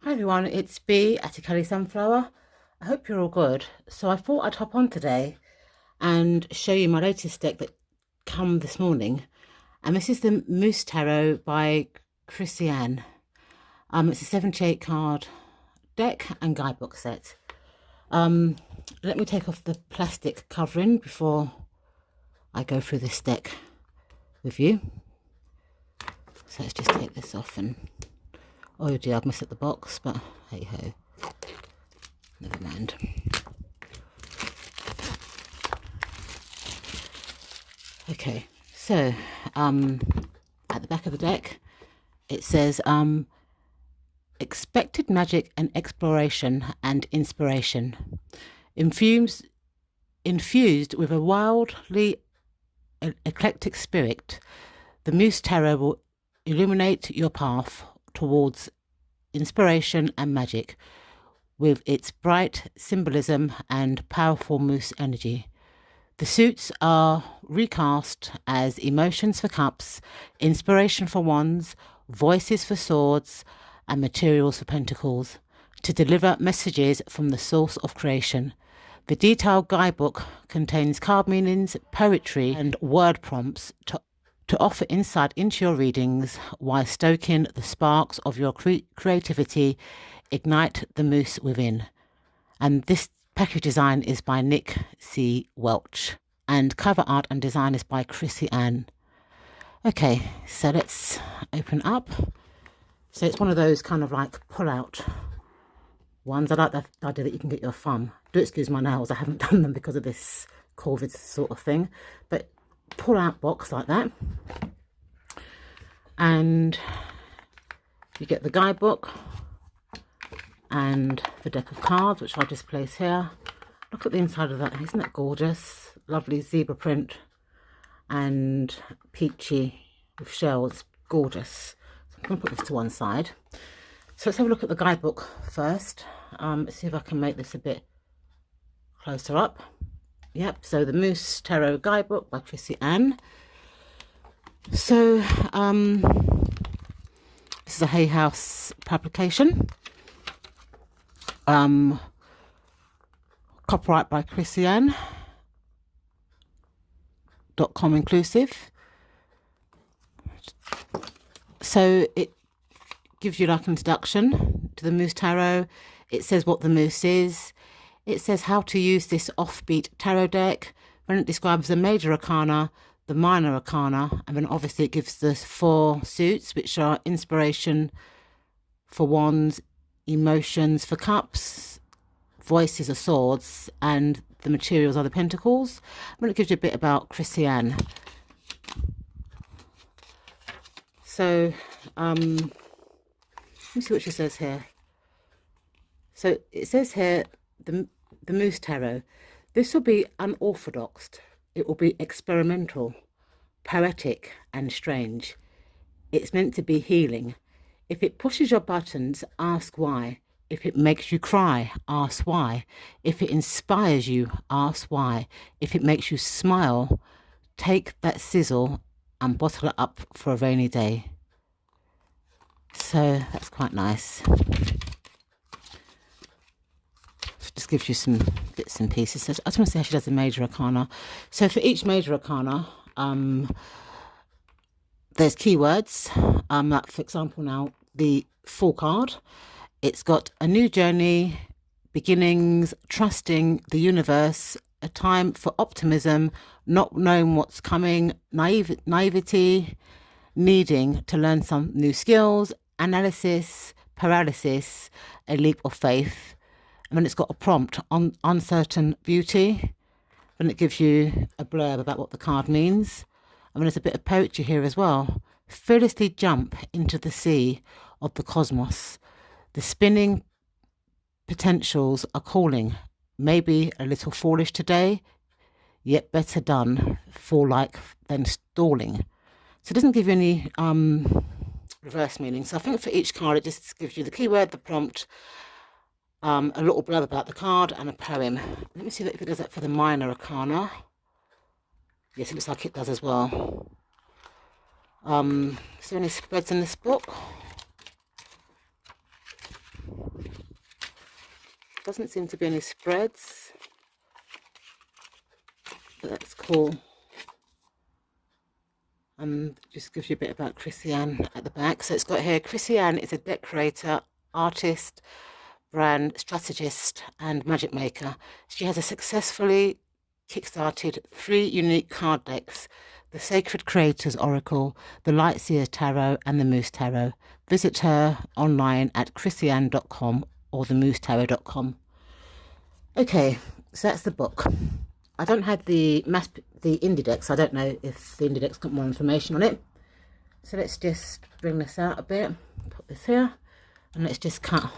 Hi everyone, it's B at Ikale Sunflower. I hope you're all good. So I thought I'd hop on today and show you my latest deck that came this morning. And this is the Muse Tarot by Christiane. It's a 78 card deck and guidebook set. Let me take off the plastic covering before I go through this deck with you. So let's just take this off and... Oh dear, I've messed up the box, but hey ho, never mind. Okay, so at the back of the deck, it says expected magic and exploration and inspiration, infused with a wildly eclectic spirit. The Muse Tarot will illuminate your path towards inspiration and magic with its bright symbolism and powerful moose energy. The suits are recast as emotions for cups, inspiration for wands, voices for swords, and materials for pentacles, to deliver messages from the source of creation. The detailed guidebook contains card meanings, poetry, and word prompts to offer insight into your readings while stoking the sparks of your creativity, ignite the moose within. And this package design is by Nick C. Welch, and cover art and design is by Christiane. Okay, so let's open up. So it's one of those kind of like pull-out ones. I like the idea that you can get your thumb. Do excuse my nails, I haven't done them because of this COVID sort of thing, but pull out box like that, and you get the guidebook and the deck of cards, which I'll just place here. Look at the inside of that, isn't that gorgeous? Lovely zebra print and peachy with shells, gorgeous. So I'm going to put this to one side. So let's have a look at the guidebook first. Let's see if I can make this a bit closer up. Yep, so the Muse Tarot Guidebook by Christiane. So, this is a Hay House publication. Copyright by Christiane.com inclusive. So it gives you like an introduction to the Muse Tarot. It says what the moose is. It says how to use this offbeat tarot deck. Then it describes the major arcana, the minor arcana, and then obviously it gives the 4 suits, which are inspiration for wands, emotions for cups, voices are swords, and the materials are the pentacles. And then it gives you a bit about Christiane. So, let me see what she says here. So it says here, the Muse Tarot. This will be unorthodox. It will be experimental, poetic, and strange. It's meant to be healing. If it pushes your buttons, ask why. If it makes you cry, ask why. If it inspires you, ask why. If it makes you smile, take that sizzle and bottle it up for a rainy day. So that's quite nice. Just gives you some bits and pieces. So I just want to see how she does the major arcana. So for each major arcana, there's keywords. Like for example now, the Fool card. It's got a new journey, beginnings, trusting the universe, a time for optimism, not knowing what's coming, naivety, needing to learn some new skills, analysis, paralysis, a leap of faith. And then it's got a prompt on uncertain beauty. Then it gives you a blurb about what the card means. And then there's a bit of poetry here as well. Fearlessly jump into the sea of the cosmos. The spinning potentials are calling. Maybe a little foolish today, yet better done. Fall like than stalling. So it doesn't give you any reverse meaning. So I think for each card it just gives you the keyword, the prompt, a little blurb about the card, and a poem. Let me see if it does that for the minor arcana. Yes, it looks like it does as well. Is there any spreads in this book? Doesn't seem to be any spreads. But that's cool. And just gives you a bit about Chrissy-Anne at the back. So it's got here, Chrissy-Anne is a decorator, artist, brand strategist and magic maker. She has a successfully kickstarted 3 unique card decks: the Sacred Creators Oracle, the Lightseer Tarot and the Muse Tarot. Visit her online at chrissyanne.com or themusetarot.com. Okay, so that's the book. I don't have the indie decks. I don't know if the indie deck's got more information on it. So let's just bring this out a bit, put this here, and let's just cut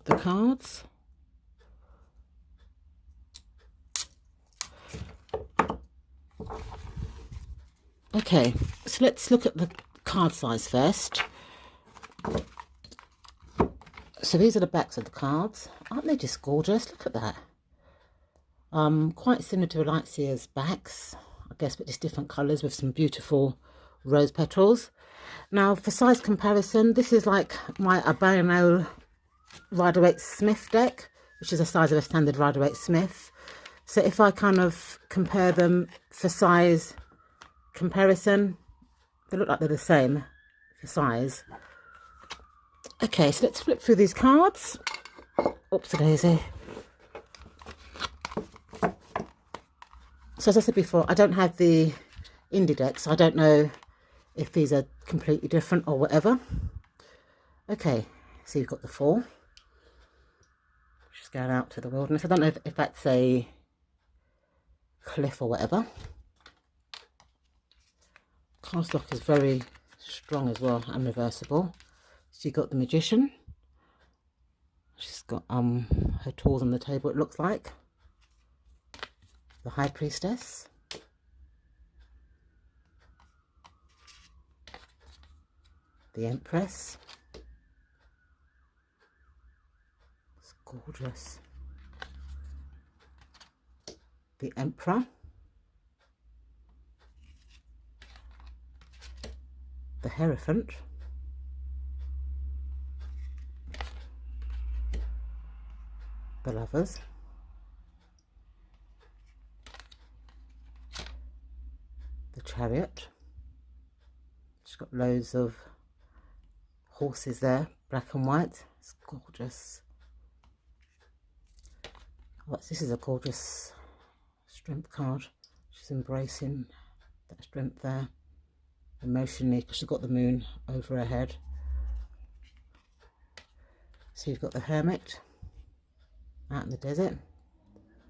the cards. Okay, so let's look at the card size first. So these are the backs of the cards. Aren't they just gorgeous? Look at that. Quite similar to a Lightseer's backs, I guess, but just different colours with some beautiful rose petals. Now, for size comparison, this is like my Albano Rider-Waite Smith deck, which is the size of a standard Rider-Waite Smith. So if I kind of compare them for size comparison, they look like they're the same for size. Okay, so let's flip through these cards. Oops, a daisy. So as I said before, I don't have the indie deck, so I don't know if these are completely different or whatever. Okay, so you've got the 4. Just going out to the wilderness. I don't know if that's a cliff or whatever. Cardstock is very strong as well and reversible. So you've got the Magician. She's got her tools on the table, it looks like. The High Priestess. The Empress. It's gorgeous. The Emperor. The Hierophant. The Lovers. The Chariot. She's got loads of horses there, black and white. It's gorgeous. This is a gorgeous strength card. She's embracing that strength there emotionally because she's got the moon over her head. So you've got the Hermit out in the desert,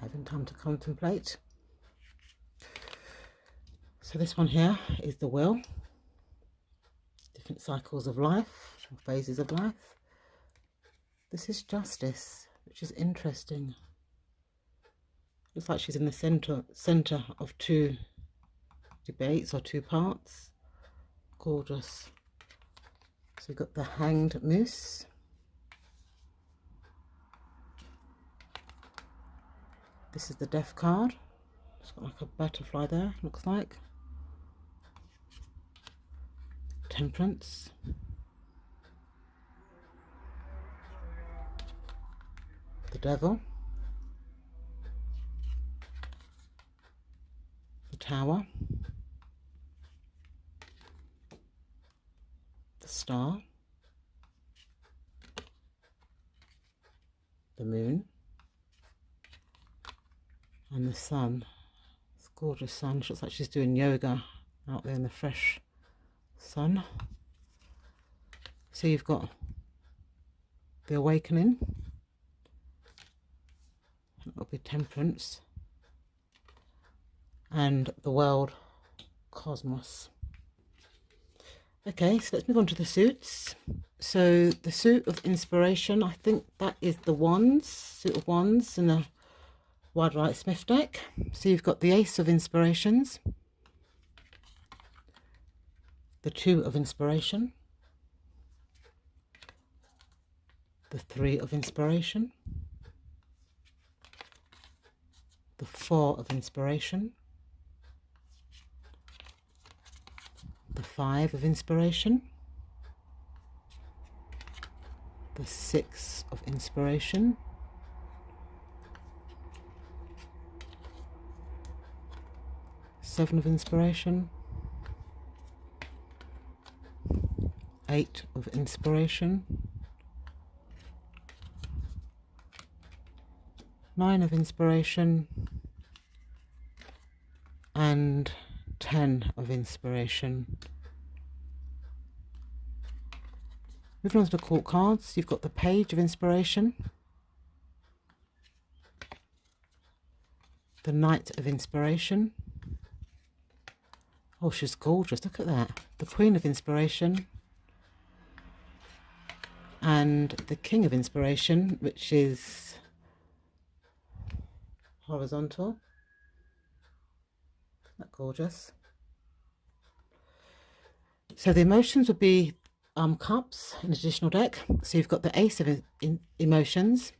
having time to contemplate. So this one here is the Will. Different cycles of life, or phases of life. This is Justice, which is interesting. Looks like she's in the centre of 2 debates or 2 parts. Gorgeous. So we've got the Hanged Moose. This is the Death card. It's got like a butterfly there, looks like. Temperance. The Devil. The Tower. The Star. The Moon. And the Sun. It's a gorgeous sun. She looks like she's doing yoga out there in the fresh sun. So you've got the Awakening. That'll be Temperance. And the World Cosmos. Okay, so let's move on to the suits. So the suit of inspiration, I think that is the Wands, suit of Wands in the Rider-Waite Smith deck. So you've got the Ace of Inspirations, the 2 of Inspiration, the 3 of Inspiration, the 4 of Inspiration, the 5 of Inspiration, the Six of Inspiration, Seven of Inspiration, Eight of Inspiration, Nine of Inspiration, and 10 of Inspiration. Moving on to the court cards, you've got the Page of Inspiration, the Knight of Inspiration. Oh, she's gorgeous, look at that. The Queen of Inspiration, and the King of Inspiration, which is horizontal. Isn't that gorgeous? So the emotions would be cups in an additional deck. So you've got the Ace of emotions,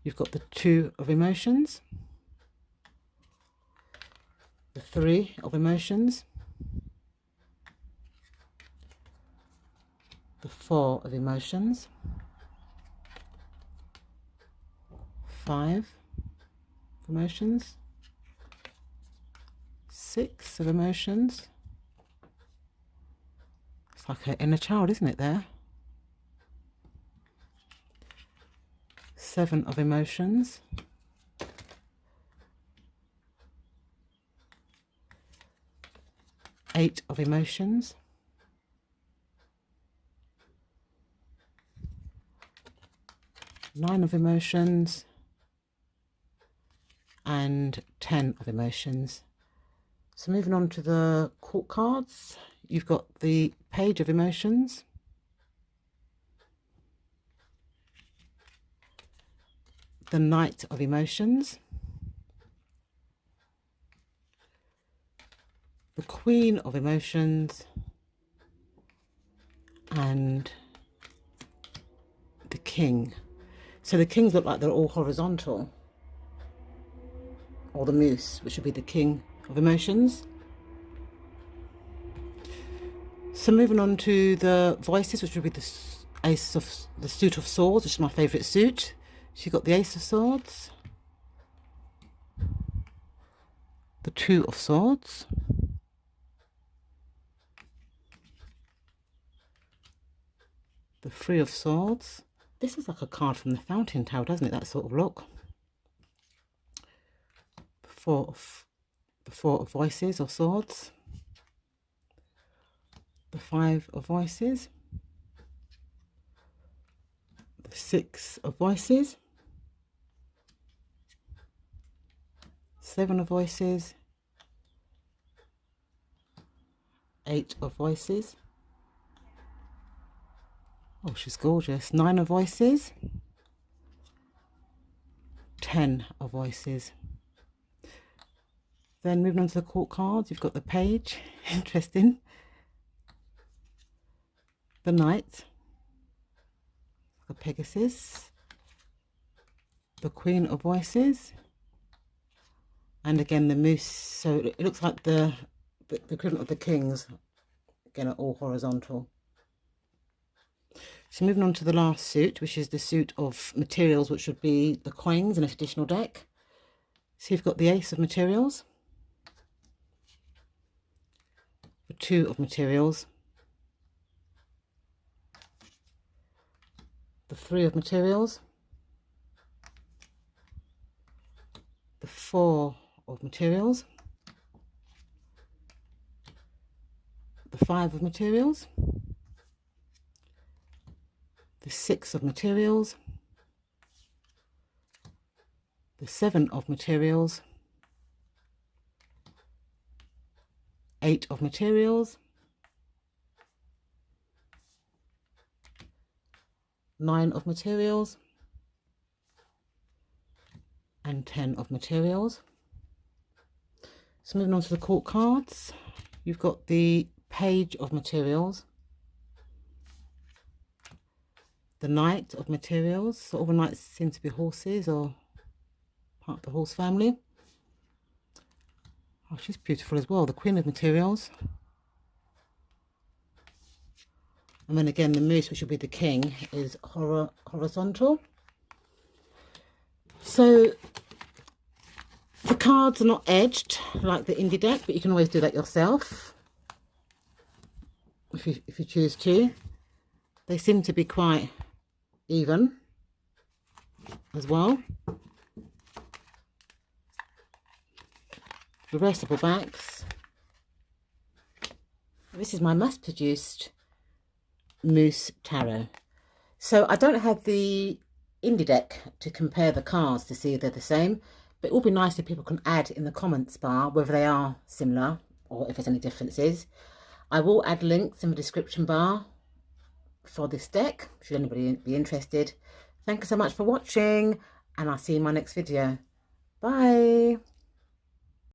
you've got the Two of emotions, the Three of emotions, the Four of emotions, Five of emotions, Six of emotions. It's like her inner child, isn't it, there? Seven of emotions, Eight of emotions, Nine of emotions, and 10 of emotions. So moving on to the court cards, you've got the Page of Emotions, the Knight of Emotions, the Queen of Emotions, and the King. So the kings look like they're all horizontal, or the Moose, which would be the King of Emotions. So moving on to the Voices, which would be the Ace of the Suit of Swords, which is my favourite suit. So you've got the Ace of Swords, the Two of Swords, the Three of Swords. This is like a card from the Fountain Tower, doesn't it? That sort of look. The Four of Voices or Swords, the Five of Voices, the Six of Voices, Seven of Voices, Eight of Voices. Oh, she's gorgeous. Nine of Voices, 10 of Voices. Then moving on to the court cards, you've got the Page, interesting, the Knight, the Pegasus, the Queen of Voices, and again the Moose. So it looks like the equivalent of the Kings, again, are all horizontal. So moving on to the last suit, which is the suit of materials, which would be the coins in a traditional deck. So you've got the Ace of Materials, the Two of Materials, the Three of Materials, the Four of Materials, the Five of Materials, the Six of Materials, the Seven of Materials, Eight of Materials, Nine of Materials, and 10 of Materials. So moving on to the court cards, you've got the Page of Materials, the Knight of Materials. So all the knights seem to be horses or part of the horse family. Oh, she's beautiful as well. The Queen of Materials, And then again, the moose, which will be the king, is horizontal. So the cards are not edged like the indie deck, but you can always do that yourself if you choose to. They seem to be quite even as well. Reversible backs. This is my mass-produced Muse Tarot. So I don't have the indie deck to compare the cards to see if they're the same, but it will be nice if people can add in the comments bar whether they are similar or if there's any differences. I will add links in the description bar for this deck, should anybody be interested. Thank you so much for watching, and I'll see you in my next video. Bye.